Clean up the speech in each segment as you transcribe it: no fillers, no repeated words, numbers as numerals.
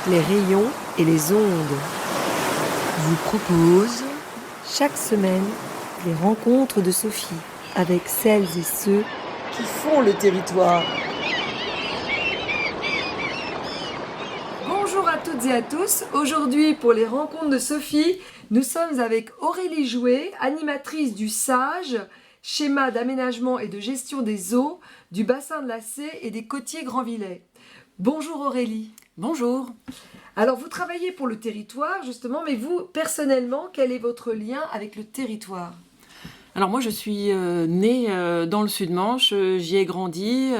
les rayons et les ondes vous proposent chaque semaine les rencontres de Sophie avec celles et ceux qui font le territoire. Bonjour à toutes et à tous. Aujourd'hui, pour les rencontres de Sophie, nous sommes avec Aurélie Jouet, animatrice du SAGE, schéma d'aménagement et de gestion des eaux, du bassin de la Cé et des côtiers Grand-Villais. Bonjour Aurélie. Bonjour. Alors vous travaillez pour le territoire justement, mais vous personnellement, quel est votre lien avec le territoire ? Alors moi je suis née dans le Sud-Manche, j'y ai grandi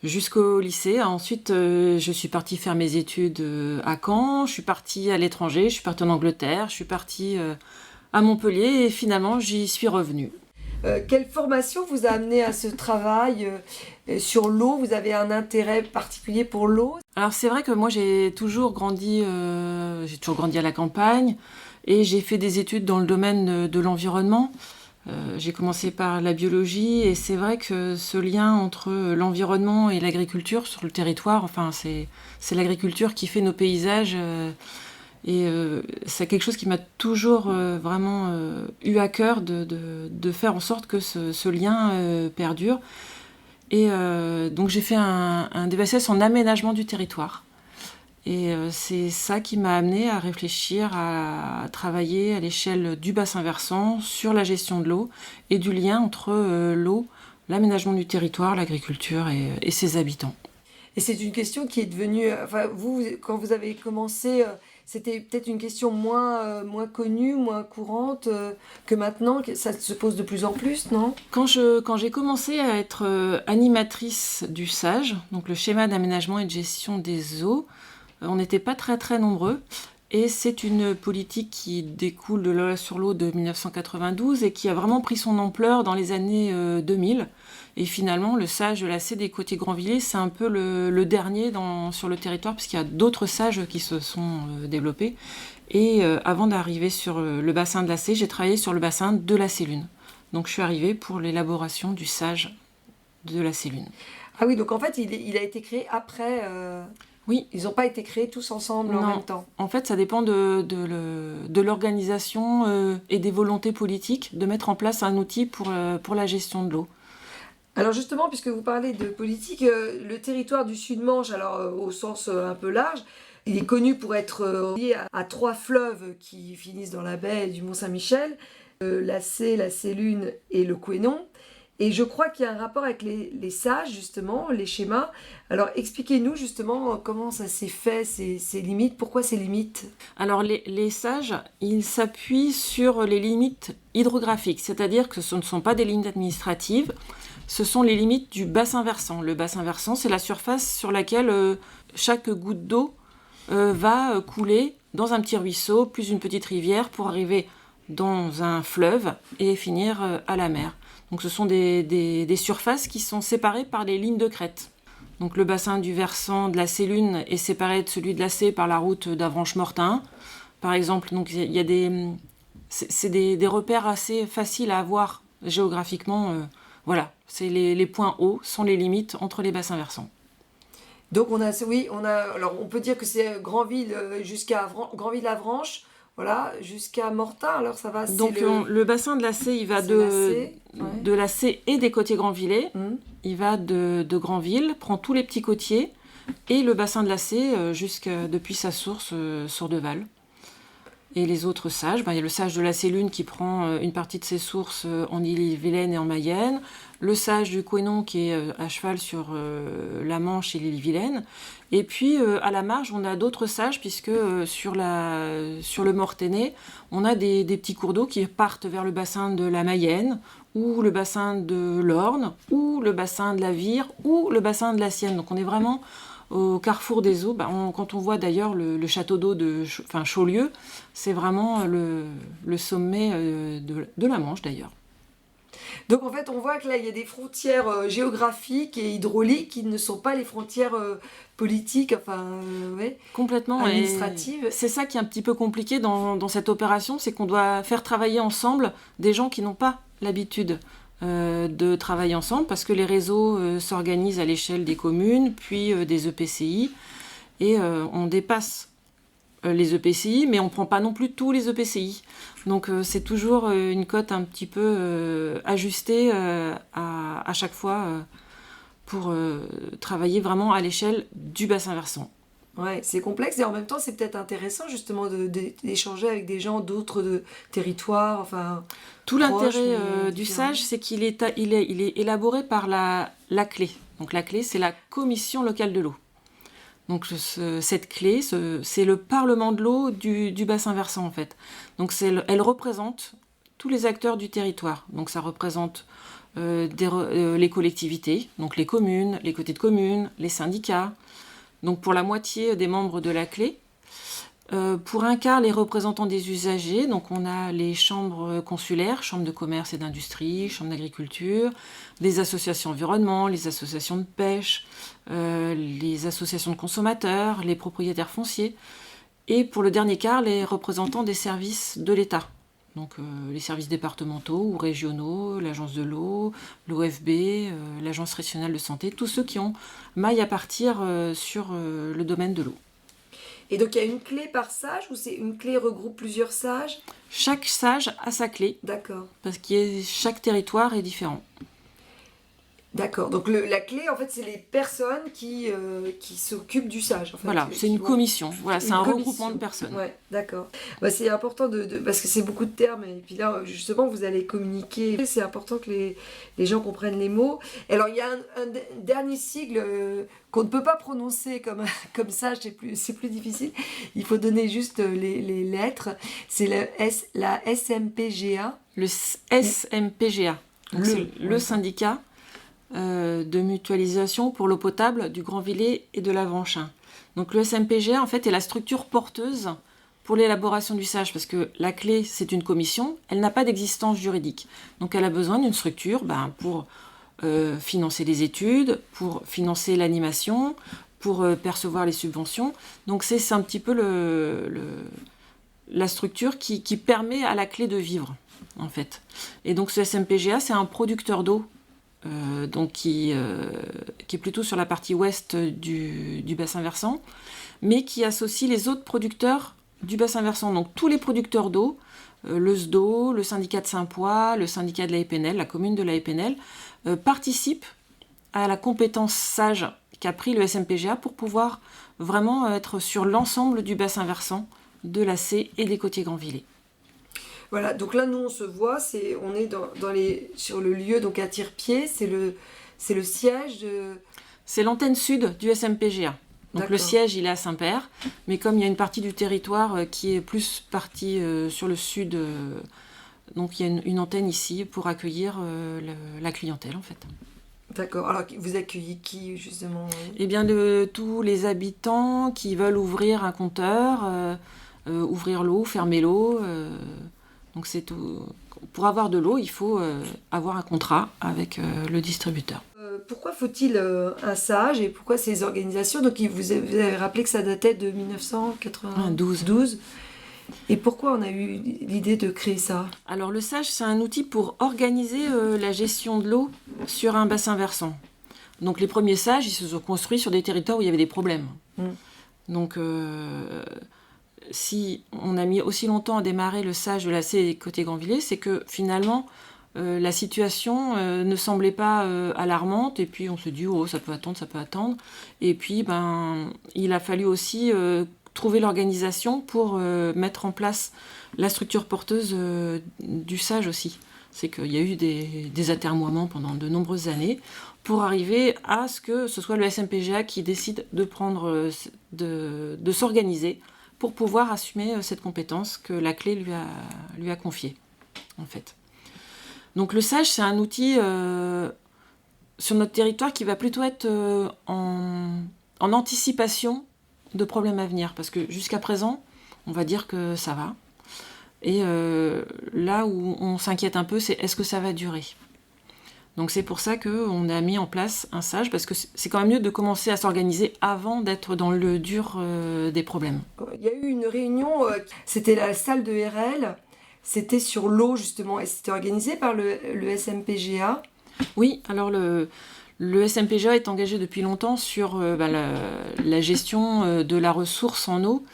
jusqu'au lycée. Ensuite je suis partie faire mes études à Caen, je suis partie à l'étranger, je suis partie en Angleterre, je suis partie à Montpellier et finalement j'y suis revenue. Quelle formation vous a amené à ce travail sur l'eau ? Vous avez un intérêt particulier pour l'eau ? Alors c'est vrai que moi j'ai toujours grandi à la campagne et j'ai fait des études dans le domaine de l'environnement. J'ai commencé par la biologie et c'est vrai que ce lien entre l'environnement et l'agriculture sur le territoire, enfin c'est l'agriculture qui fait nos paysages et c'est quelque chose qui m'a toujours vraiment eu à cœur de faire en sorte que ce lien perdure. Et donc j'ai fait un DVSS en aménagement du territoire. Et c'est ça qui m'a amenée à réfléchir, à travailler à l'échelle du bassin versant sur la gestion de l'eau et du lien entre l'eau, l'aménagement du territoire, l'agriculture et ses habitants. Et c'est une question qui est devenue... Enfin, vous, quand vous avez commencé, c'était peut-être une question moins connue, moins courante que maintenant, que ça se pose de plus en plus, non ? Quand j'ai commencé à être animatrice du SAGE, donc le schéma d'aménagement et de gestion des eaux, on n'était pas très très nombreux. Et c'est une politique qui découle de la loi sur l'eau de 1992 et qui a vraiment pris son ampleur dans les années 2000. Et finalement, le SAGE de la Cé des côtiers Grand-Villers, c'est un peu le dernier sur le territoire, puisqu'il y a d'autres SAGEs qui se sont développés. Et avant d'arriver sur le bassin de la Cé, j'ai travaillé sur le bassin de la Célune. Donc je suis arrivée pour l'élaboration du SAGE de la Célune. Ah oui, donc en fait, il a été créé après... Oui. Ils n'ont pas été créés tous ensemble en même temps. En fait, ça dépend de l'organisation et des volontés politiques de mettre en place un outil pour la gestion de l'eau. Alors justement, puisque vous parlez de politique, le territoire du Sud-Manche, alors au sens un peu large, il est connu pour être lié à 3 fleuves qui finissent dans la baie du Mont-Saint-Michel, la Cé, la Célune et le Couesnon. Et je crois qu'il y a un rapport avec les sages, justement, les schémas. Alors, expliquez-nous, justement, comment ça s'est fait, ces limites, pourquoi ces limites ? Alors, les sages, ils s'appuient sur les limites hydrographiques, c'est-à-dire que ce ne sont pas des limites administratives, ce sont les limites du bassin versant. Le bassin versant, c'est la surface sur laquelle chaque goutte d'eau va couler dans un petit ruisseau, puis une petite rivière, pour arriver dans un fleuve et finir à la mer. Donc ce sont des surfaces qui sont séparées par des lignes de crête. Donc le bassin du versant de la Célune est séparé de celui de la Cé par la route d'Avranches-Mortain. Par exemple, donc il y a des repères assez faciles à avoir géographiquement. Voilà, c'est les points hauts sont les limites entre les bassins versants. Donc alors on peut dire que c'est Grandville jusqu'à Grandville-Avranches. Voilà, jusqu'à Mortain, alors ça va... Donc le bassin de la Cé, il va de la Cé et des côtiers Grand-Villers. Il va de Grandville, prend tous les petits côtiers, et le bassin de la Cé depuis sa source sur Deval. Et les autres sages, il y a le sage de la Célune qui prend une partie de ses sources en Ille-et-Vilaine et en Mayenne, le sage du Couesnon qui est à cheval sur la Manche et l'Ille-et-Vilaine, et puis à la marge on a d'autres sages puisque sur le Mortainais on a des petits cours d'eau qui partent vers le bassin de la Mayenne ou le bassin de l'Orne ou le bassin de la Vire ou le bassin de la Sienne. Donc on est vraiment au carrefour des eaux. Quand on voit d'ailleurs le château d'eau de Chaulieu, c'est vraiment le sommet de la Manche d'ailleurs. Donc en fait, on voit que là, il y a des frontières géographiques et hydrauliques qui ne sont pas les frontières politiques, complètement administratives. Et c'est ça qui est un petit peu compliqué dans cette opération, c'est qu'on doit faire travailler ensemble des gens qui n'ont pas l'habitude de travailler ensemble, parce que les réseaux s'organisent à l'échelle des communes, puis des EPCI. Et on dépasse les EPCI, mais on ne prend pas non plus tous les EPCI. Donc c'est toujours une cote un petit peu ajustée à chaque fois pour travailler vraiment à l'échelle du bassin versant. Ouais, c'est complexe et en même temps c'est peut-être intéressant justement d'échanger avec des gens d'autres territoires, enfin. Tout l'intérêt du SAGE, c'est qu'il est élaboré par la CLE. Donc la CLE, c'est la Commission locale de l'eau. Donc cette CLE, c'est le Parlement de l'eau du bassin versant en fait. Donc elle représente tous les acteurs du territoire. Donc ça représente les collectivités, donc les communes, les comités de communes, les syndicats. Donc pour la moitié des membres de la CLE. Pour un quart, les représentants des usagers. Donc on a les chambres consulaires, chambres de commerce et d'industrie, chambres d'agriculture, les associations environnement, les associations de pêche, les associations de consommateurs, les propriétaires fonciers. Et pour le dernier quart, les représentants des services de l'État. Donc les services départementaux ou régionaux, l'agence de l'eau, l'OFB, l'agence régionale de santé, tous ceux qui ont maille à partir sur le domaine de l'eau. Et donc il y a une clé par sage ou c'est une clé regroupe plusieurs sages ? Chaque sage a sa clé. D'accord. Parce que chaque territoire est différent. D'accord. Donc la clé, en fait, c'est les personnes qui s'occupent du sage. En fait, voilà, c'est une commission. Voilà, c'est un regroupement de personnes. Ouais, d'accord. Bah, c'est important parce que c'est beaucoup de termes et puis là, justement, vous allez communiquer. C'est important que les gens comprennent les mots. Alors, il y a un dernier sigle qu'on ne peut pas prononcer comme ça, c'est plus difficile. Il faut donner juste les lettres. C'est la SMPGA. Le SMPGA. Donc c'est le syndicat de mutualisation pour l'eau potable du Grand-Villers et de l'Avanchin. Donc le SMPGA en fait est la structure porteuse pour l'élaboration du SAGE parce que la clé c'est une commission, elle n'a pas d'existence juridique. Donc elle a besoin d'une structure pour financer les études, pour financer l'animation, pour percevoir les subventions. Donc c'est un petit peu la structure qui permet à la clé de vivre en fait. Et donc ce SMPGA c'est un producteur d'eau donc qui est plutôt sur la partie ouest du bassin versant, mais qui associe les autres producteurs du bassin versant. Donc tous les producteurs d'eau, le SDO, le syndicat de Saint-Pois, le syndicat de la Épinel, la commune de la Épinel, participent à la compétence SAGE qu'a pris le SMPGA pour pouvoir vraiment être sur l'ensemble du bassin versant de la C et des côtiers Grand-Villers. Voilà, donc là, nous, on se voit, on est sur le lieu, donc à tire-pied, c'est le siège de... C'est l'antenne sud du SMPGA. Donc le siège, il est à Saint-Père, mais comme il y a une partie du territoire qui est plus partie sur le sud, donc il y a une antenne ici pour accueillir la clientèle, en fait. D'accord. Alors, vous accueillez qui, justement ? Eh bien, tous les habitants qui veulent ouvrir un compteur, ouvrir l'eau, fermer l'eau... Donc c'est tout. Pour avoir de l'eau, il faut avoir un contrat avec le distributeur. Pourquoi faut-il un SAGE et pourquoi ces organisations ? Donc vous avez rappelé que ça datait de 1992. Et pourquoi on a eu l'idée de créer ça ? Alors le SAGE, c'est un outil pour organiser la gestion de l'eau sur un bassin versant. Donc les premiers SAGE, ils se sont construits sur des territoires où il y avait des problèmes. Donc... si on a mis aussi longtemps à démarrer le SAGE de la C côté Grand-Villers, c'est que finalement la situation ne semblait pas alarmante et puis on se dit oh ça peut attendre et puis il a fallu aussi trouver l'organisation pour mettre en place la structure porteuse du SAGE aussi. C'est qu'il y a eu des atermoiements pendant de nombreuses années pour arriver à ce que ce soit le SMPGA qui décide de s'organiser pour pouvoir assumer cette compétence que la clé lui a confiée, en fait. Donc le SAGE, c'est un outil sur notre territoire qui va plutôt être en anticipation de problèmes à venir, parce que jusqu'à présent, on va dire que ça va. Et là où on s'inquiète un peu, c'est est-ce que ça va durer ? Donc c'est pour ça qu'on a mis en place un SAGE, parce que c'est quand même mieux de commencer à s'organiser avant d'être dans le dur des problèmes. Il y a eu une réunion, c'était la salle de RL, c'était sur l'eau justement, et c'était organisé par le SMPGA. Oui, alors le Le SMPGA est engagé depuis longtemps sur la gestion de la ressource en eau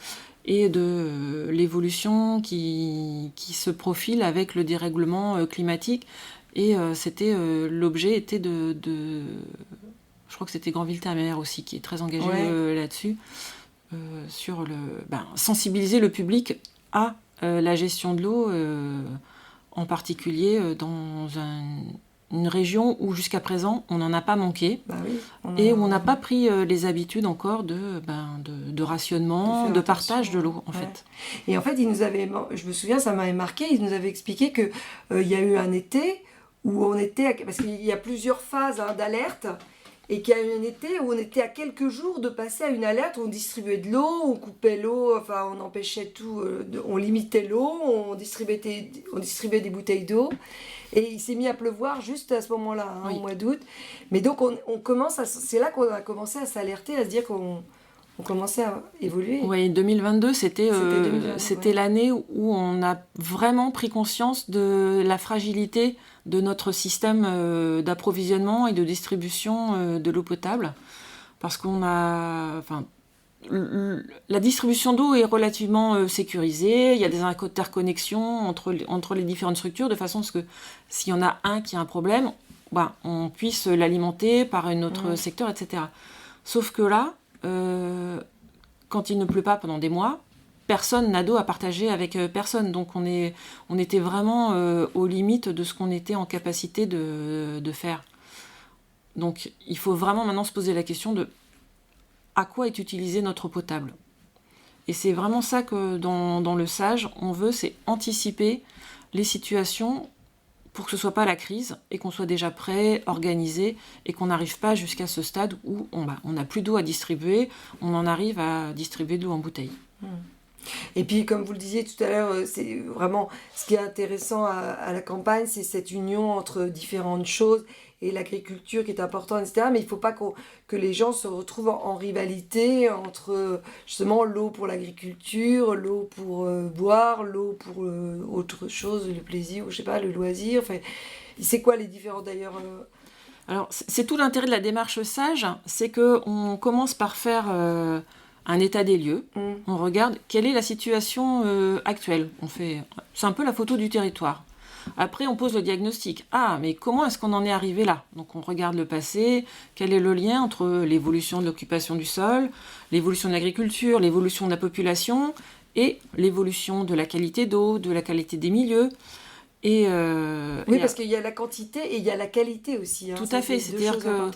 et de l'évolution qui se profile avec le dérèglement climatique. Et l'objet était je crois que c'était Granville-Terre-Mer aussi qui est très engagé là-dessus, sur sensibiliser le public à la gestion de l'eau, en particulier dans une région où jusqu'à présent on n'en a pas manqué, et où on n'a pas pris les habitudes encore de rationnement, de partage de l'eau en fait. Et en fait, je me souviens, ça m'avait marqué, il nous avait expliqué qu'il y a eu un été où on était, parce qu'il y a plusieurs phases d'alerte, et qu'il y a eu un été où on était à quelques jours de passer à une alerte où on distribuait de l'eau, on coupait l'eau, enfin on empêchait tout, on limitait l'eau, on distribuait des bouteilles d'eau, et il s'est mis à pleuvoir juste à ce moment-là, au mois d'août. Mais donc c'est là qu'on a commencé à s'alerter, à se dire qu'on commençait à évoluer. Oui, 2022, c'était l'année où on a vraiment pris conscience de la fragilité de notre système d'approvisionnement et de distribution de l'eau potable. Parce la distribution d'eau est relativement sécurisée, il y a des interconnexions entre les différentes structures, de façon à ce que s'il y en a un qui a un problème, on puisse l'alimenter par un autre secteur, etc. Sauf que là, quand il ne pleut pas pendant des mois, personne n'a d'eau à partager avec personne. Donc on était vraiment aux limites de ce qu'on était en capacité de faire. Donc il faut vraiment maintenant se poser la question de à quoi est utilisée notre eau potable. Et c'est vraiment ça que dans le SAGE, on veut, c'est anticiper les situations pour que ce ne soit pas la crise et qu'on soit déjà prêt, organisé, et qu'on n'arrive pas jusqu'à ce stade où on n'a plus d'eau à distribuer, on en arrive à distribuer de l'eau en bouteille. Et puis, comme vous le disiez tout à l'heure, c'est vraiment ce qui est intéressant à la campagne, c'est cette union entre différentes choses et l'agriculture qui est importante, etc. Mais il ne faut pas que les gens se retrouvent en rivalité entre justement l'eau pour l'agriculture, l'eau pour boire, l'eau pour autre chose, le plaisir, ou je sais pas, le loisir. Enfin, c'est quoi les différents d'ailleurs Alors, c'est tout l'intérêt de la démarche SAGE, c'est qu'on commence par faire un état des lieux. On regarde quelle est la situation actuelle. C'est un peu la photo du territoire. Après, on pose le diagnostic. Mais comment est-ce qu'on en est arrivé là ? Donc, on regarde le passé. Quel est le lien entre l'évolution de l'occupation du sol, l'évolution de l'agriculture, l'évolution de la population et l'évolution de la qualité d'eau, de la qualité des milieux. Parce qu'il y a la quantité et il y a la qualité aussi. Tout à fait. C'est-à-dire que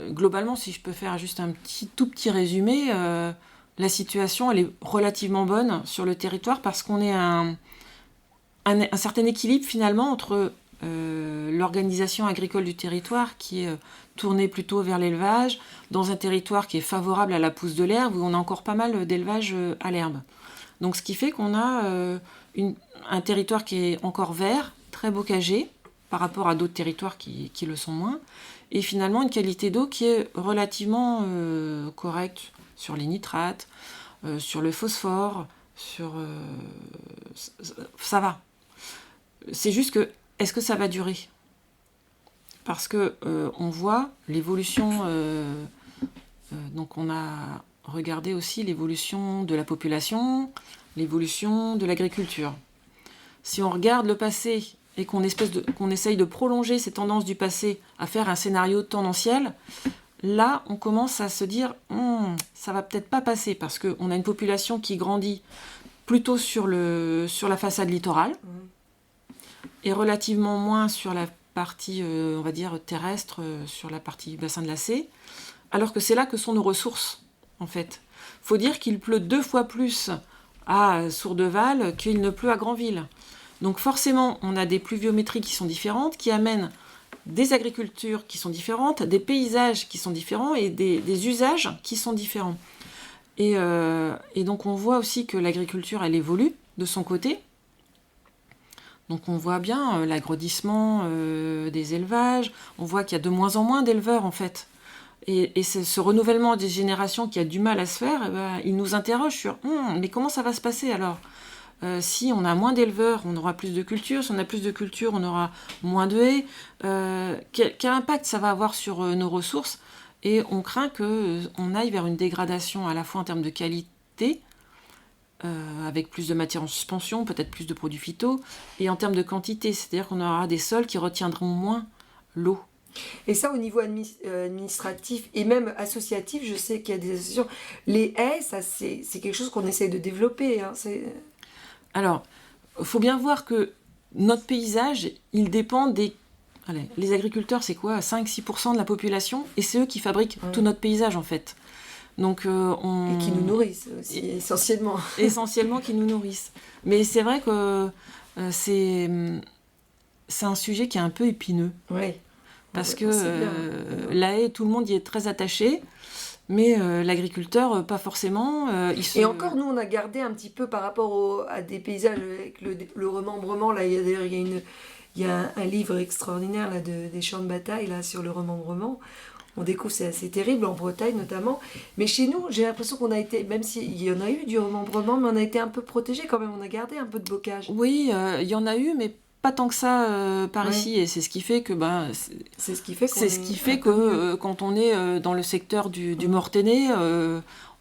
globalement, si je peux faire juste un tout petit résumé, la situation elle est relativement bonne sur le territoire parce qu'on est un certain équilibre finalement entre l'organisation agricole du territoire qui est tournée plutôt vers l'élevage, dans un territoire qui est favorable à la pousse de l'herbe, où on a encore pas mal d'élevage à l'herbe. Donc ce qui fait qu'on a un territoire qui est encore vert, très bocagé, par rapport à d'autres territoires qui le sont moins, et finalement une qualité d'eau qui est relativement correcte sur les nitrates, sur le phosphore, ça va. C'est juste que, est-ce que ça va durer ? Parce que on voit l'évolution, donc on a regardé aussi l'évolution de la population, l'évolution de l'agriculture. Si on regarde le passé et qu'on essaye de prolonger ces tendances du passé à faire un scénario tendanciel, là, on commence à se dire ça va peut-être pas passer parce qu'on a une population qui grandit plutôt sur la façade littorale et relativement moins sur la partie, on va dire, terrestre, sur la partie bassin de Lacé, alors que c'est là que sont nos ressources, en fait. Il faut dire qu'il pleut 2 fois plus à Sourdeval qu'il ne pleut à Granville. Donc forcément, on a des pluviométries qui sont différentes, qui amènent des agricultures qui sont différentes, des paysages qui sont différents et des usages qui sont différents. Et donc on voit aussi que l'agriculture, elle évolue de son côté. Donc on voit bien l'agrandissement des élevages, on voit qu'il y a de moins en moins d'éleveurs en fait. Et ce renouvellement des générations qui a du mal à se faire, il nous interroge sur mais comment ça va se passer alors ? Si on a moins d'éleveurs, on aura plus de culture. Si on a plus de culture, on aura moins de haies. Quel impact ça va avoir sur nos ressources? Et on craint qu'on aille vers une dégradation à la fois en termes de qualité, avec plus de matière en suspension, peut-être plus de produits phyto, et en termes de quantité, c'est-à-dire qu'on aura des sols qui retiendront moins l'eau. Et ça, au niveau administratif et même associatif, je sais qu'il y a des associations. Les haies, ça, c'est quelque chose qu'on essaie de développer. Hein, Alors, il faut bien voir que notre paysage, il dépend des... Allez, les agriculteurs, c'est quoi? 5-6% de la population, et c'est eux qui fabriquent tout notre paysage, en fait. Donc, Et qui nous nourrissent aussi, essentiellement. Essentiellement qui nous nourrissent. Mais c'est vrai que c'est un sujet qui est un peu épineux. Oui. Parce que la haie, tout le monde y est très attaché, mais l'agriculteur, pas forcément. Et encore, nous, on a gardé un petit peu par rapport à des paysages avec le remembrement. Là, il y a un livre extraordinaire là, des champs de bataille là, sur le remembrement. On découvre, c'est assez terrible, en Bretagne notamment. Mais chez nous, j'ai l'impression qu'on a été, même s'il y en a eu du remembrement, mais on a été un peu protégés quand même. On a gardé un peu de bocage. Oui, il y en a eu, mais pas tant que ça par ici. Et c'est ce qui fait que... c'est ce qui fait que quand on est dans le secteur du Mortainais,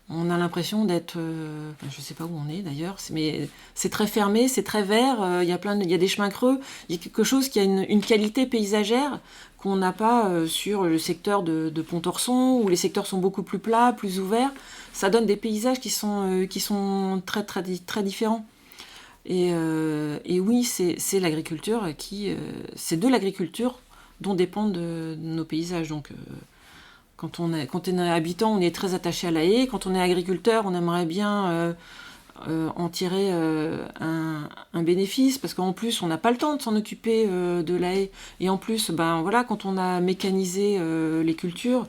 on a l'impression d'être... je ne sais pas où on est d'ailleurs, mais c'est très fermé, c'est très vert, il y a des chemins creux. Il y a quelque chose qui a une qualité paysagère qu'on n'a pas sur le secteur de Pontorson, où les secteurs sont beaucoup plus plats, plus ouverts. Ça donne des paysages qui sont très, très, très différents. Et oui, c'est l'agriculture c'est de l'agriculture dont dépendent nos paysages. Donc, quand on est habitant, on est très attaché à la haie. Quand on est agriculteur, on aimerait bien en tirer un bénéfice, parce qu'en plus, on n'a pas le temps de s'en occuper de la haie. Et en plus, quand on a mécanisé les cultures,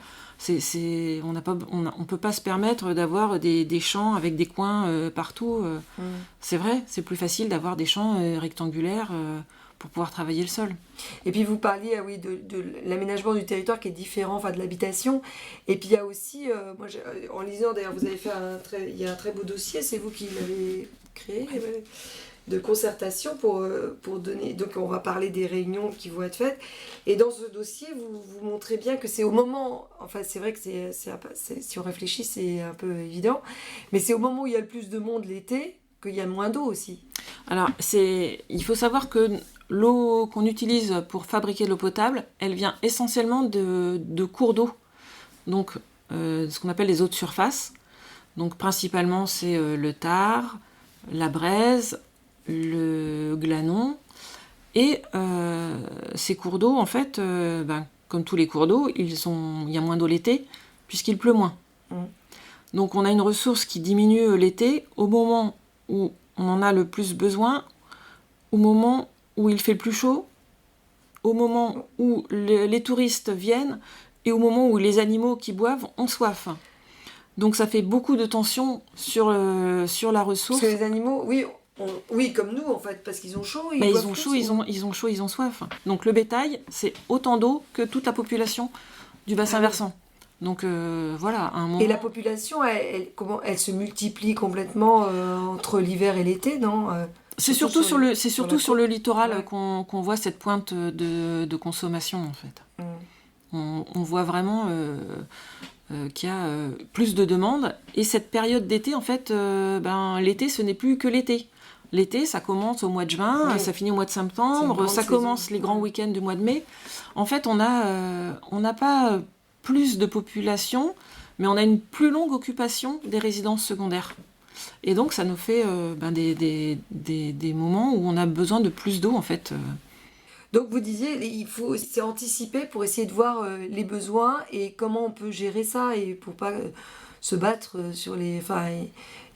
on ne peut pas se permettre d'avoir des champs avec des coins partout. C'est vrai, c'est plus facile d'avoir des champs rectangulaires pour pouvoir travailler le sol. Et puis vous parliez de l'aménagement du territoire qui est différent, de l'habitation. Et puis il y a aussi, en lisant, d'ailleurs vous avez fait il y a un très beau dossier, c'est vous qui l'avez créé, de concertation pour donner... Donc on va parler des réunions qui vont être faites. Et dans ce dossier, vous montrez bien que c'est au moment... Enfin c'est vrai que si on réfléchit, c'est un peu évident. Mais c'est au moment où il y a le plus de monde l'été qu'il y a moins d'eau aussi. Alors, il faut savoir que l'eau qu'on utilise pour fabriquer l'eau potable, elle vient essentiellement de cours d'eau. Donc, ce qu'on appelle les eaux de surface. Donc, principalement, c'est le Tard, la Braise, le Glanon. Et ces cours d'eau, en fait, comme tous les cours d'eau, il y a moins d'eau l'été, puisqu'il pleut moins. Donc, on a une ressource qui diminue l'été au moment où on en a le plus besoin, au moment où il fait le plus chaud, au moment où les touristes viennent et au moment où les animaux qui boivent ont soif. Donc ça fait beaucoup de tension sur la ressource. Parce que les animaux, oui, comme nous en fait, parce qu'ils ont chaud. Ils ont chaud, ils ont chaud, ils ont soif. Donc le bétail, c'est autant d'eau que toute la population du bassin versant. Donc voilà, à un moment... Et la population, elle se multiplie complètement entre l'hiver et l'été, non C'est surtout sur le littoral qu'on voit cette pointe de consommation, en fait. On voit vraiment qu'il y a plus de demandes. Et cette période d'été, en fait, l'été, ce n'est plus que l'été. L'été, ça commence au mois de juin, ça finit au mois de septembre, ça commence les grands week-ends du mois de mai. En fait, on n'a pas plus de population, mais on a une plus longue occupation des résidences secondaires. Et donc, ça nous fait des moments où on a besoin de plus d'eau, en fait. Donc, vous disiez, c'est anticiper pour essayer de voir les besoins et comment on peut gérer ça et pour pas se battre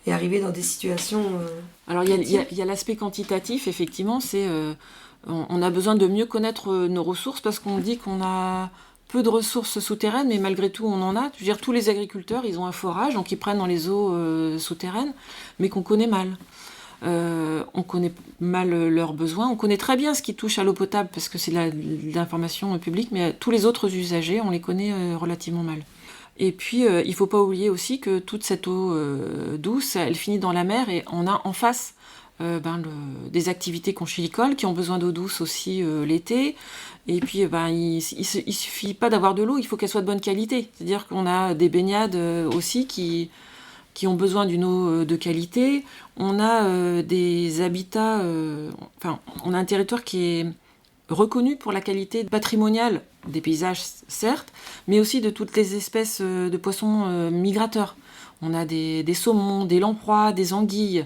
et arriver dans des situations... Alors, il y a l'aspect quantitatif, effectivement, on a besoin de mieux connaître nos ressources parce qu'on dit qu'on a peu de ressources souterraines, mais malgré tout, on en a. Je veux dire, tous les agriculteurs, ils ont un forage, donc ils prennent dans les eaux souterraines, mais qu'on connaît mal. On connaît mal leurs besoins. On connaît très bien ce qui touche à l'eau potable, parce que c'est l'information publique, mais tous les autres usagers, on les connaît relativement mal. Et puis, il ne faut pas oublier aussi que toute cette eau douce, elle finit dans la mer, et on a en face des activités conchylicoles qui ont besoin d'eau douce aussi l'été. Et puis, il suffit pas d'avoir de l'eau, il faut qu'elle soit de bonne qualité. C'est-à-dire qu'on a des baignades aussi qui ont besoin d'une eau de qualité. On a des habitats... on a un territoire qui est reconnu pour la qualité patrimoniale des paysages, certes, mais aussi de toutes les espèces de poissons migrateurs. On a des saumons, des lamproies, des anguilles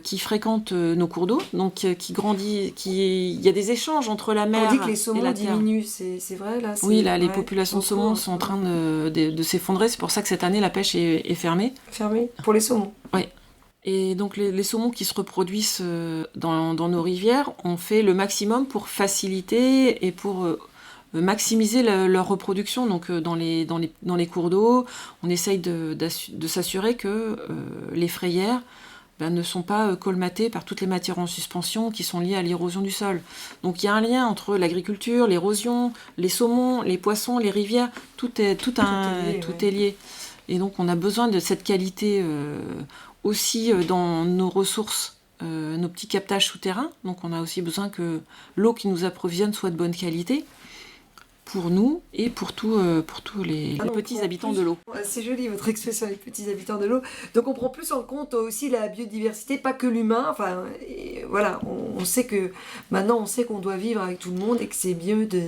qui fréquentent nos cours d'eau, donc qui grandissent, il y a des échanges entre la mer et la terre. On dit que les saumons diminuent, c'est vrai là? Oui, là, les populations de saumons sont en train de s'effondrer, c'est pour ça que cette année la pêche est fermée. Fermée pour les saumons? Oui. Et donc les saumons qui se reproduisent dans nos rivières, on fait le maximum pour faciliter et pour maximiser leur reproduction. Donc dans les cours d'eau, on essaye de s'assurer que les frayères ne sont pas colmatées par toutes les matières en suspension qui sont liées à l'érosion du sol. Donc il y a un lien entre l'agriculture, l'érosion, les saumons, les poissons, les rivières, tout est lié. Et donc on a besoin de cette qualité aussi dans nos ressources, nos petits captages souterrains. Donc on a aussi besoin que l'eau qui nous approvisionne soit de bonne qualité pour nous et pour tous les petits habitants de l'eau. C'est joli votre expression, les petits habitants de l'eau. Donc on prend plus en compte aussi la biodiversité, pas que l'humain. Enfin, voilà, on sait que maintenant on sait qu'on doit vivre avec tout le monde et que c'est mieux de...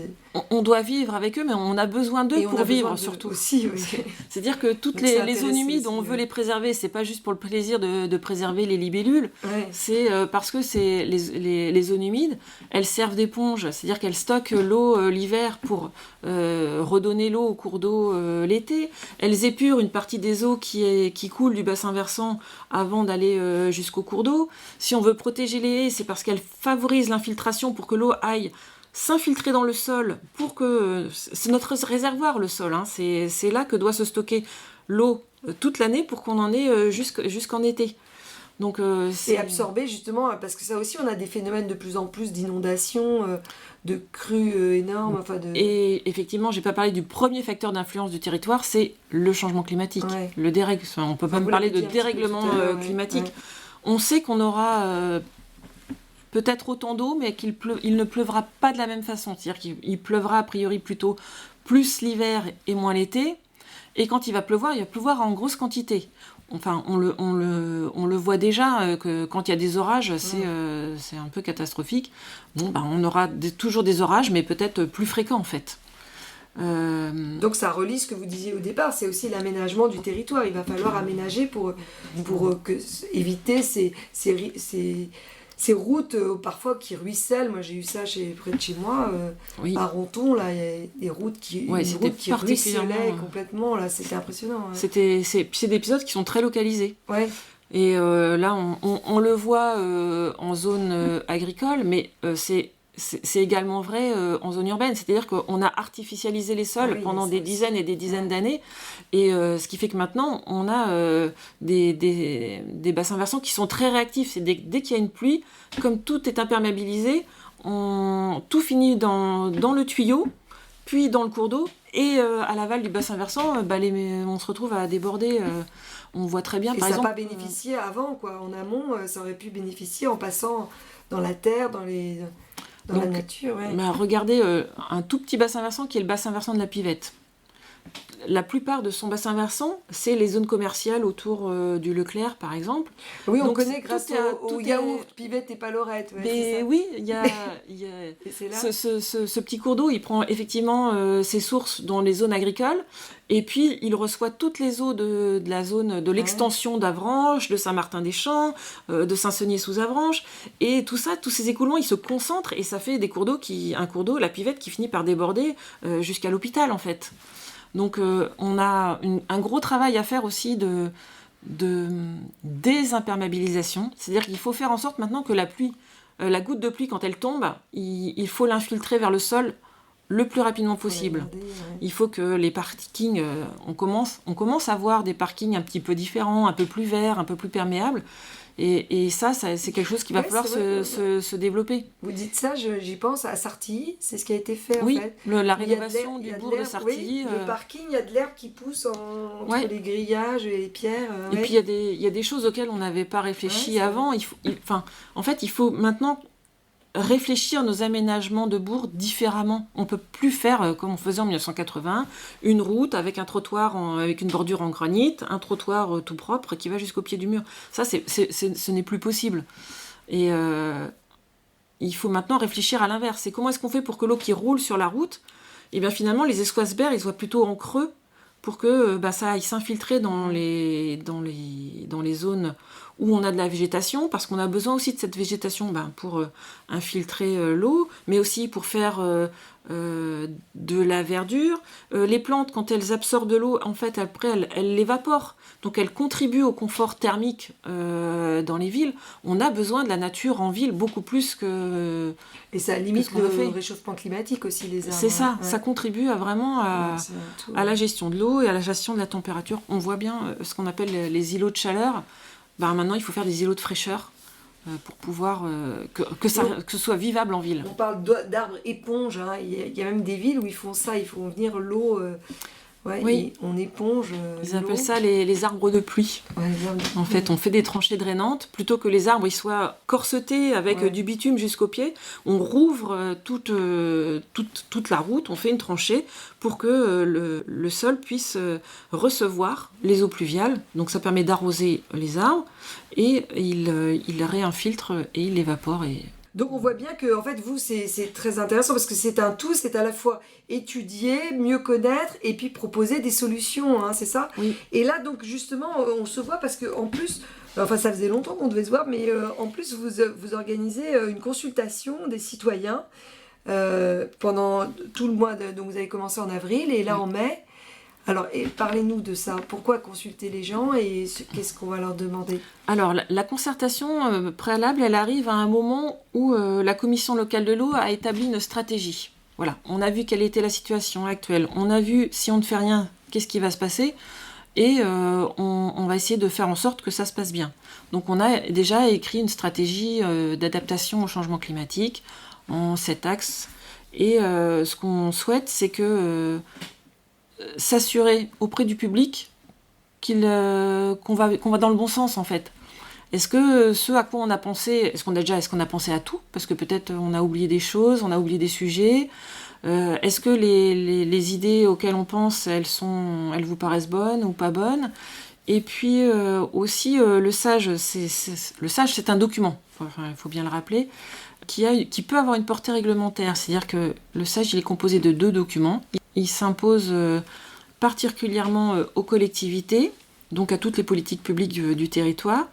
On doit vivre avec eux, mais on a besoin d'eux pour vivre surtout. Aussi, oui. C'est-à-dire que toutes les zones humides, on veut les préserver. C'est pas juste pour le plaisir de préserver les libellules. Ouais. C'est parce que c'est les zones humides, elles servent d'éponge. C'est-à-dire qu'elles stockent l'eau l'hiver pour redonner l'eau au cours d'eau l'été. Elles épurent une partie des eaux qui coulent du bassin versant avant d'aller jusqu'au cours d'eau. Si on veut protéger les haies, c'est parce qu'elles favorisent l'infiltration pour que l'eau aille s'infiltrer dans le sol, pour que c'est notre réservoir le sol, hein. C'est là que doit se stocker l'eau toute l'année pour qu'on en ait jusqu'en été. Donc, et absorber justement, parce que ça aussi on a des phénomènes de plus en plus d'inondations, de crues énormes. Et effectivement, j'ai pas parlé du premier facteur d'influence du territoire, c'est le changement climatique. Ouais. On peut pas me parler de dérèglement climatique. Ouais. On sait qu'on aura... peut-être autant d'eau, mais il ne pleuvra pas de la même façon. C'est-à-dire qu'il pleuvra a priori plutôt plus l'hiver et moins l'été. Et quand il va pleuvoir en grosse quantité. Enfin, on le voit déjà, que quand il y a des orages, c'est un peu catastrophique. Bon, on aura toujours des orages, mais peut-être plus fréquents en fait. Donc ça relie ce que vous disiez au départ, c'est aussi l'aménagement du territoire. Il va falloir aménager pour éviter ces routes parfois qui ruissellent. Moi j'ai eu ça près de chez moi, à Ronthon, là, il y a des routes qui ruisselaient complètement, là, c'était impressionnant. Hein. C'est des épisodes qui sont très localisés. Ouais. Et là on le voit en zone agricole, mais c'est également vrai en zone urbaine, c'est-à-dire qu'on a artificialisé les sols pendant des dizaines et des dizaines d'années, et ce qui fait que maintenant on a des bassins versants qui sont très réactifs. C'est dès qu'il y a une pluie, comme tout est imperméabilisé, tout finit dans le tuyau, puis dans le cours d'eau, et à l'aval du bassin versant, on se retrouve à déborder. On voit très bien, et par exemple... ça n'a pas bénéficié avant, quoi. En amont, ça aurait pu bénéficier en passant dans la terre, dans la nature. Ouais. Regardez un tout petit bassin versant qui est le bassin versant de la Pivette. La plupart de son bassin versant, c'est les zones commerciales autour du Leclerc, par exemple. Oui, on connaît grâce au yaourt, Pivette et pas Lorette. Ouais, oui, il y a ce petit cours d'eau, il prend effectivement ses sources dans les zones agricoles, et puis il reçoit toutes les eaux de la zone de l'extension d'Avranches, de Saint-Martin-des-Champs, de Saint-Seigné-sous-Avranches, et tout ça, tous ces écoulements, ils se concentrent, et ça fait des cours d'eau, un cours d'eau, la Pivette, qui finit par déborder jusqu'à l'hôpital, en fait. Donc on a un gros travail à faire aussi de désimperméabilisation. C'est-à-dire qu'il faut faire en sorte maintenant que la goutte de pluie, quand elle tombe, il faut l'infiltrer vers le sol le plus rapidement possible. Il faut que les parkings, on commence à voir des parkings un petit peu différents, un peu plus verts, un peu plus perméables. Et ça, c'est quelque chose qui va falloir se développer. Vous dites ça, j'y pense à Sartilly, c'est ce qui a été fait oui, en fait. La rénovation du bourg de Sartilly. Oui, le parking, il y a de l'herbe qui pousse entre les grillages et les pierres. Et puis il y a des choses auxquelles on n'avait pas réfléchi avant. En fait, il faut maintenant réfléchir nos aménagements de bourg différemment. On ne peut plus faire comme on faisait en 1980, une route avec un trottoir avec une bordure en granit, un trottoir tout propre qui va jusqu'au pied du mur. Ça, ce n'est plus possible. Et il faut maintenant réfléchir à l'inverse. C'est comment est-ce qu'on fait pour que l'eau qui roule sur la route, et bien finalement les espaces verts ils soient plutôt en creux pour que ça aille s'infiltrer dans les zones où on a de la végétation, parce qu'on a besoin aussi de cette végétation pour infiltrer l'eau, mais aussi pour faire de la verdure. Les plantes, quand elles absorbent de l'eau, en fait, après, elles l'évaporent. Donc, elles contribuent au confort thermique dans les villes. On a besoin de la nature en ville beaucoup plus que... Et ça limite le réchauffement climatique aussi, les arbres. C'est ça, ça contribue vraiment à la gestion de l'eau et à la gestion de la température. On voit bien ce qu'on appelle les îlots de chaleur. Maintenant, il faut faire des îlots de fraîcheur pour pouvoir que ce soit vivable en ville. On parle d'arbres éponges. Il y a même des villes où ils font ça. Ils font venir l'eau. Oui. On éponge. Ils appellent ça les arbres de pluie. En fait, on fait des tranchées drainantes. Plutôt que les arbres ils soient corsetés avec du bitume jusqu'aux pieds, on rouvre toute la route, on fait une tranchée pour que le sol puisse recevoir les eaux pluviales. Donc ça permet d'arroser les arbres et il réinfiltre et il évapore. Donc on voit bien que en fait vous c'est très intéressant parce que c'est un tout, c'est à la fois étudier, mieux connaître et puis proposer des solutions, c'est ça. Oui. Et là donc justement on se voit parce que en plus, ça faisait longtemps qu'on devait se voir, mais en plus vous organisez une consultation des citoyens pendant tout le mois donc vous avez commencé en avril et là en mai. Alors, parlez-nous de ça. Pourquoi consulter les gens et qu'est-ce qu'on va leur demander ? Alors, la concertation préalable, elle arrive à un moment où la commission locale de l'eau a établi une stratégie. Voilà, on a vu quelle était la situation actuelle. On a vu, si on ne fait rien, qu'est-ce qui va se passer ? Et on va essayer de faire en sorte que ça se passe bien. Donc, on a déjà écrit une stratégie d'adaptation au changement climatique en 7 axes. Et ce qu'on souhaite, c'est que... s'assurer auprès du public qu'on va dans le bon sens en fait. Est-ce que ce à quoi on a pensé, est-ce qu'on a pensé à tout ? Parce que peut-être on a oublié des choses, on a oublié des sujets. Est-ce que les idées auxquelles on pense, elles vous paraissent bonnes ou pas bonnes ? Et puis aussi le SAGE, c'est un document, il faut bien le rappeler, qui peut avoir une portée réglementaire. C'est-à-dire que le SAGE il est composé de 2 documents. Il s'impose particulièrement aux collectivités, donc à toutes les politiques publiques du territoire.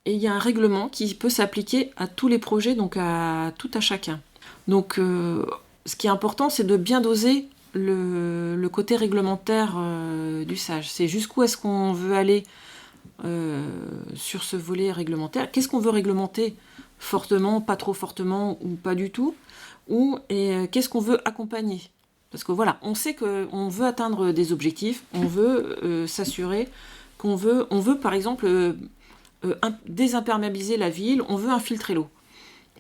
Et il y a un règlement qui peut s'appliquer à tous les projets, donc à tout à chacun. Donc ce qui est important, c'est de bien doser le côté réglementaire du SAGE. C'est jusqu'où est-ce qu'on veut aller sur ce volet réglementaire. Qu'est-ce qu'on veut réglementer fortement, pas trop fortement ou pas du tout, et qu'est-ce qu'on veut accompagner. Parce que voilà, on sait qu'on veut atteindre des objectifs, on veut s'assurer on veut par exemple désimperméabiliser la ville, on veut infiltrer l'eau.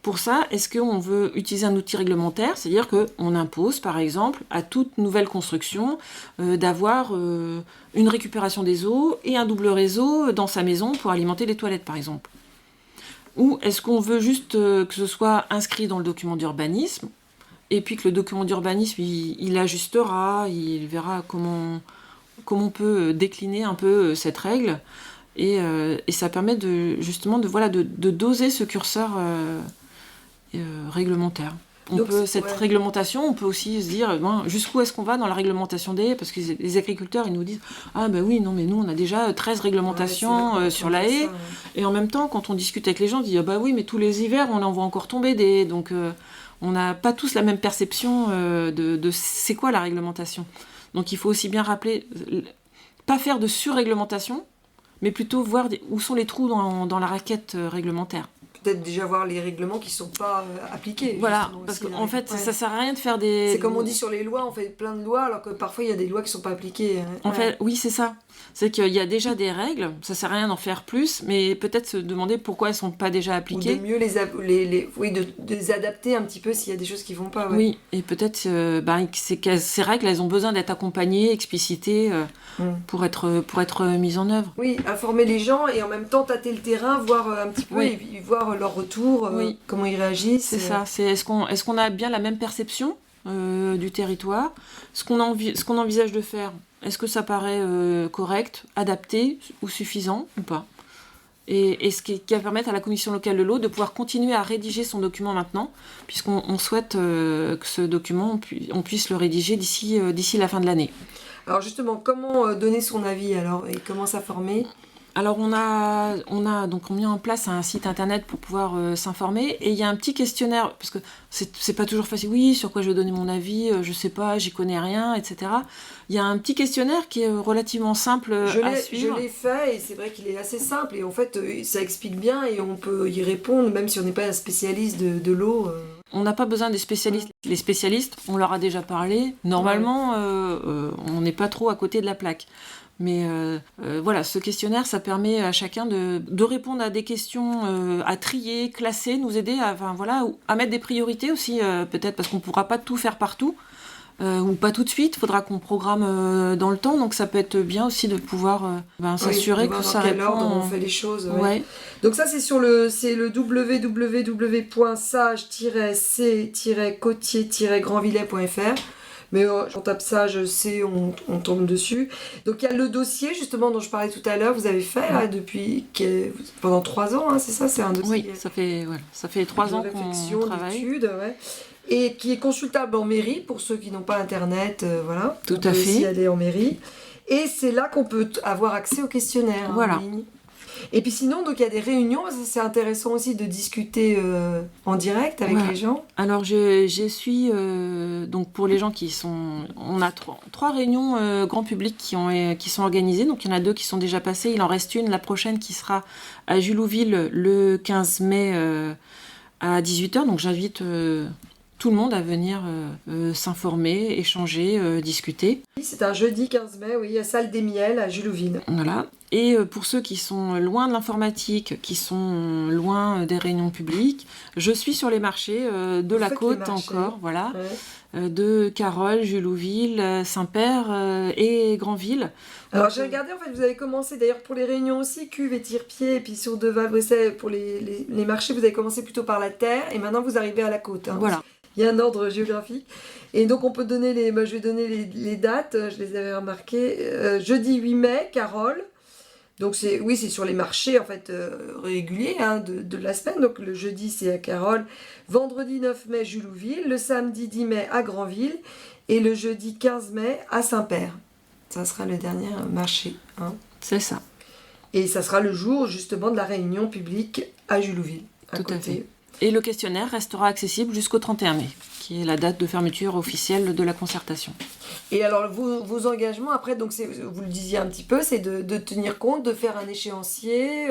Pour ça, est-ce qu'on veut utiliser un outil réglementaire ? C'est-à-dire qu'on impose, par exemple, à toute nouvelle construction d'avoir une récupération des eaux et un double réseau dans sa maison pour alimenter les toilettes, par exemple. Ou est-ce qu'on veut juste que ce soit inscrit dans le document d'urbanisme ? Et puis que le document d'urbanisme, il ajustera, il verra comment on peut décliner un peu cette règle. Et ça permet justement de doser ce curseur réglementaire. Cette réglementation, on peut aussi se dire jusqu'où est-ce qu'on va dans la réglementation des haies, parce que les agriculteurs, ils nous disent « Ah ben oui, non mais nous on a déjà 13 réglementations sur la haie. » Et en même temps, quand on discute avec les gens, on dit « Ah bah oui, mais tous les hivers, on en voit encore tomber des haies. » Donc on n'a pas tous la même perception de c'est quoi la réglementation. Donc il faut aussi bien rappeler, pas faire de surréglementation, mais plutôt voir où sont les trous dans la raquette réglementaire. peut-être déjà voir les règlements qui ne sont pas appliqués. Voilà, parce qu'en fait, ça ne sert à rien de faire des... C'est comme on dit sur les lois, on fait plein de lois, alors que parfois il y a des lois qui ne sont pas appliquées. En fait, oui, c'est ça. C'est qu'il y a déjà des règles, ça ne sert à rien d'en faire plus, mais peut-être se demander pourquoi elles ne sont pas déjà appliquées. Ou de mieux de les adapter un petit peu s'il y a des choses qui ne vont pas. Ouais. Oui, et peut-être ces règles, elles ont besoin d'être accompagnées, explicitées, pour être mises en œuvre. Oui, informer les gens et en même temps tâter le terrain, voir un petit peu et voir leur retour, comment ils réagissent. C'est ça, est-ce qu'on a bien la même perception du territoire, ce qu'on envisage de faire, est-ce que ça paraît correct, adapté ou suffisant ou pas, et ce qui va permettre à la commission locale de l'eau de pouvoir continuer à rédiger son document maintenant, puisqu'on souhaite que ce document, on puisse le rédiger d'ici la fin de l'année. Alors justement, comment donner son avis alors, et comment s'informer ? Alors on a donc mis en place un site internet pour pouvoir s'informer, et il y a un petit questionnaire, parce que c'est pas toujours facile, oui, sur quoi je vais donner mon avis, je sais pas, j'y connais rien, etc. Il y a un petit questionnaire qui est relativement simple à suivre. Je l'ai fait et c'est vrai qu'il est assez simple, et en fait ça explique bien et on peut y répondre même si on n'est pas un spécialiste de l'eau. On n'a pas besoin des spécialistes. Les spécialistes, on leur a déjà parlé, normalement on n'est pas trop à côté de la plaque. Mais voilà, ce questionnaire, ça permet à chacun de répondre à des questions, à trier, classer, nous aider à mettre des priorités aussi, peut-être parce qu'on ne pourra pas tout faire partout, ou pas tout de suite, il faudra qu'on programme dans le temps, donc ça peut être bien aussi de pouvoir s'assurer que ça répond. Dans quel ordre on fait les choses. Ouais. Donc ça c'est le www.sage-c-cotier-grandvillet.fr. Mais on tape Sage C, on tombe dessus. Donc il y a le dossier justement dont je parlais tout à l'heure, vous avez fait là, pendant 3 ans, hein, c'est ça, c'est un dossier. Oui, ça fait 3 ans qu'on travaille. D'études, et qui est consultable en mairie pour ceux qui n'ont pas internet, voilà. Tout à fait. On peut aussi aller en mairie. Et c'est là qu'on peut avoir accès au questionnaire en ligne. Et puis sinon, donc il y a des réunions, c'est intéressant aussi de discuter en direct avec les gens. Alors je suis, donc pour les gens on a 3 réunions grand public qui sont organisées, donc il y en a 2 qui sont déjà passées, il en reste une, la prochaine qui sera à Julouville le 15 mai à 18h, donc j'invite tout le monde à venir s'informer, échanger, discuter. C'est un jeudi 15 mai, oui, à Salle des Miels à Julouville. Voilà. Et pour ceux qui sont loin de l'informatique, qui sont loin des réunions publiques, je suis sur les marchés de la côte encore, voilà, de Carole, Julouville, Saint-Père et Granville. Alors j'ai regardé, en fait, vous avez commencé d'ailleurs pour les réunions aussi, Cuves et Tire-Pied, et puis sur Deval-Bresset, pour les marchés, vous avez commencé plutôt par la terre, et maintenant vous arrivez à la côte. Hein. Voilà. Il y a un ordre géographique. Et donc on peut donner je vais donner les dates, je les avais remarquées. Jeudi 8 mai, Carole. Donc c'est sur les marchés en fait réguliers de la semaine. Donc le jeudi c'est à Carole, vendredi 9 mai Julouville, le samedi 10 mai à Granville et le jeudi 15 mai à Saint-Père. Ça sera le dernier marché. Hein. C'est ça. Et ça sera le jour justement de la réunion publique à Julouville. Tout à fait. Et le questionnaire restera accessible jusqu'au 31 mai, qui est la date de fermeture officielle de la concertation. Et alors, vos engagements, après, donc vous le disiez un petit peu, c'est de tenir compte, de faire un échéancier,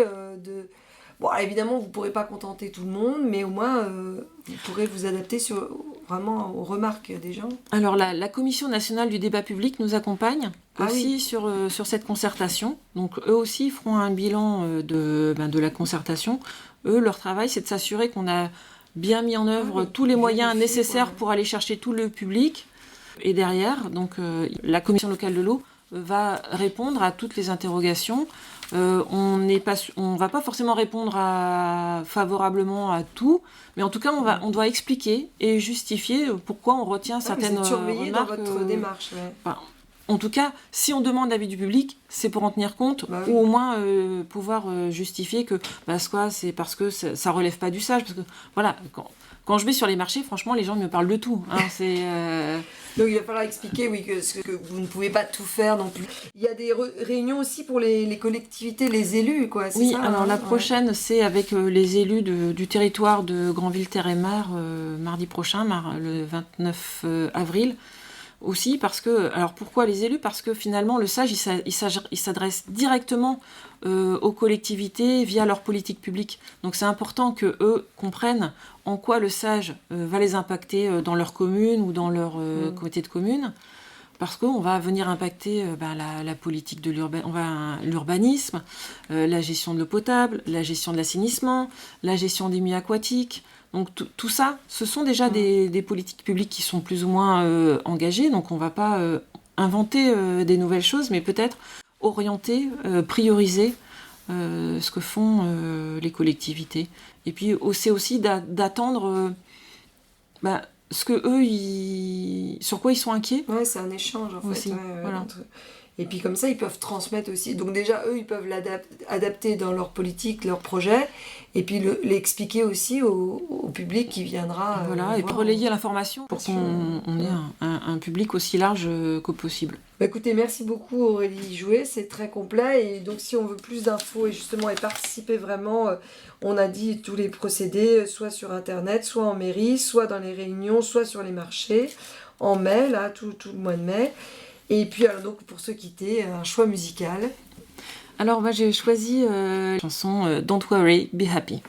Bon, évidemment, vous ne pourrez pas contenter tout le monde, mais au moins, vous pourrez vous adapter vraiment aux remarques des gens. Alors, la Commission nationale du débat public nous accompagne aussi sur cette concertation. Donc, eux aussi feront un bilan de la concertation. Eux, leur travail, c'est de s'assurer qu'on a bien mis en œuvre tous les moyens nécessaires pour aller chercher tout le public. Et derrière, donc, la Commission locale de l'eau va répondre à toutes les interrogations. On ne va pas forcément répondre favorablement à tout, mais en tout cas, on doit expliquer et justifier pourquoi on retient certaines remarques. Surveiller dans votre démarche. Ouais. En tout cas, si on demande l'avis du public, c'est pour en tenir compte, ou au moins pouvoir justifier que c'est parce que ça relève pas du sage. Parce que voilà, quand je vais sur les marchés, franchement, les gens me parlent de tout. Hein, Donc il va falloir expliquer que vous ne pouvez pas tout faire non plus. Il y a des réunions aussi pour les collectivités, les élus, quoi. C'est ça, alors la prochaine, c'est avec les élus du territoire de Granville-Terre-et-Mar, mardi prochain, le 29 avril. aussi parce que... Alors pourquoi les élus ? Parce que finalement, le SAGE, il s'adresse directement aux collectivités via leur politique publique. Donc c'est important qu'eux comprennent en quoi le SAGE va les impacter dans leur commune ou dans leur comité de commune. Parce qu'on va venir impacter la politique de l'urbanisme, la gestion de l'eau potable, la gestion de l'assainissement, la gestion des milieux aquatiques. Donc tout ça, ce sont déjà des politiques publiques qui sont plus ou moins engagées. Donc on ne va pas inventer des nouvelles choses, mais peut-être orienter, prioriser ce que font les collectivités. Et puis c'est aussi d'attendre... ce que eux, sur quoi ils sont inquiets. Ouais, c'est un échange en aussi, fait. voilà. Et puis comme ça, ils peuvent transmettre aussi. Donc déjà, eux, ils peuvent l'adapter dans leur politique, leur projet, et puis l'expliquer aussi au public qui viendra. Voilà, et puis relayer l'information pour qu'on ait un public aussi large que possible. Écoutez, merci beaucoup Aurélie Jouet, c'est très complet. Et donc si on veut plus d'infos et justement y participer vraiment, on a dit tous les procédés, soit sur Internet, soit en mairie, soit dans les réunions, soit sur les marchés, en mai, là, tout le mois de mai. Et puis alors, donc, pour se quitter, un choix musical. Alors moi j'ai choisi la chanson Don't Worry, Be Happy.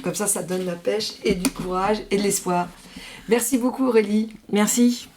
Comme ça donne la pêche et du courage et de l'espoir. Merci beaucoup Aurélie. Merci.